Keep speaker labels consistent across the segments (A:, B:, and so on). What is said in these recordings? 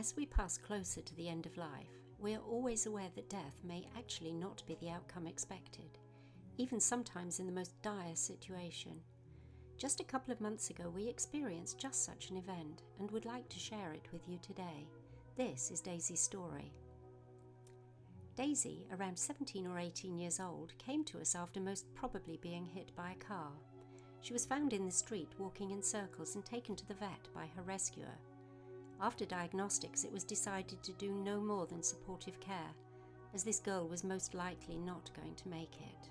A: As we pass closer to the end of life, we are always aware that death may actually not be the outcome expected, even sometimes in the most dire situation. Just a couple of months ago, we experienced just such an event and would like to share it with you today. This is Daisy's story. Daisy, around 17 or 18 years old, came to us after most probably being hit by a car. She was found in the street walking in circles and taken to the vet by her rescuer. After diagnostics, it was decided to do no more than supportive care, as this girl was most likely not going to make it.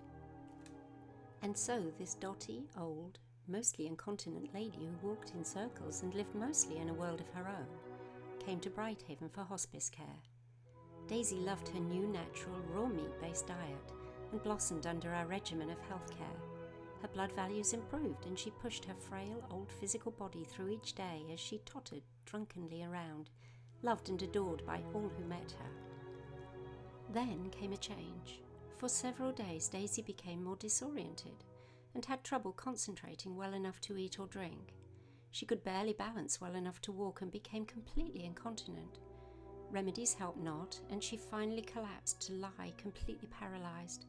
A: And so this dotty, old, mostly incontinent lady who walked in circles and lived mostly in a world of her own, came to Brighthaven for hospice care. Daisy loved her new natural raw meat-based diet and blossomed under our regimen of healthcare. Her blood values improved and she pushed her frail old physical body through each day as she tottered drunkenly around, loved and adored by all who met her. Then came a change. For several days Daisy became more disoriented and had trouble concentrating well enough to eat or drink. She could barely balance well enough to walk and became completely incontinent. Remedies helped not, and she finally collapsed to lie completely paralysed.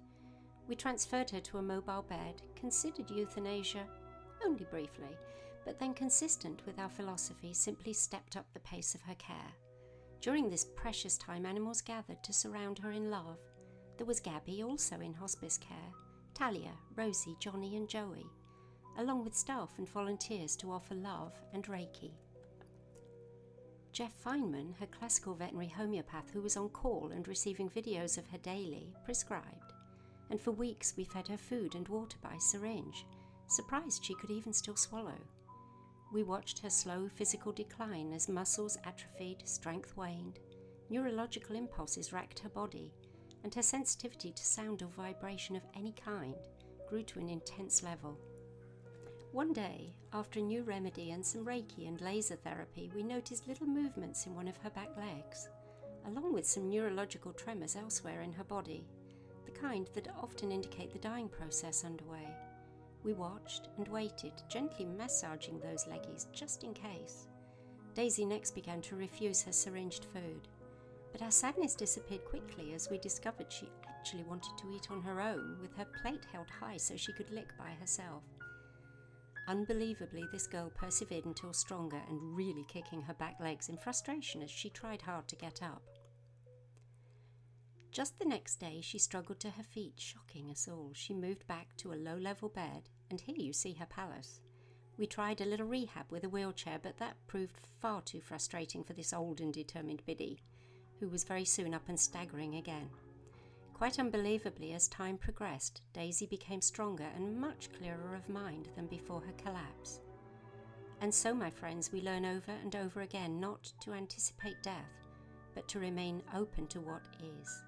A: We transferred her to a mobile bed, considered euthanasia, only briefly, but then consistent with our philosophy, simply stepped up the pace of her care. During this precious time, animals gathered to surround her in love. There was Gabby, also in hospice care, Talia, Rosie, Johnny and Joey, along with staff and volunteers to offer love and Reiki. Jeff Feynman, her classical veterinary homeopath who was on call and receiving videos of her daily, prescribed. And for weeks we fed her food and water by syringe, surprised she could even still swallow. We watched her slow physical decline as muscles atrophied, strength waned, neurological impulses racked her body, and her sensitivity to sound or vibration of any kind grew to an intense level. One day, after a new remedy and some Reiki and laser therapy, we noticed little movements in one of her back legs, along with some neurological tremors elsewhere in her body, the kind that often indicate the dying process underway. We watched and waited, gently massaging those leggies just in case. Daisy next began to refuse her syringed food, but our sadness disappeared quickly as we discovered she actually wanted to eat on her own, with her plate held high so she could lick by herself. Unbelievably, this girl persevered until stronger and really kicking her back legs in frustration as she tried hard to get up. Just the next day, she struggled to her feet, shocking us all. She moved back to a low-level bed, and here you see her palace. We tried a little rehab with a wheelchair, but that proved far too frustrating for this old and determined biddy, who was very soon up and staggering again. Quite unbelievably, as time progressed, Daisy became stronger and much clearer of mind than before her collapse. And so, my friends, we learn over and over again not to anticipate death, but to remain open to what is.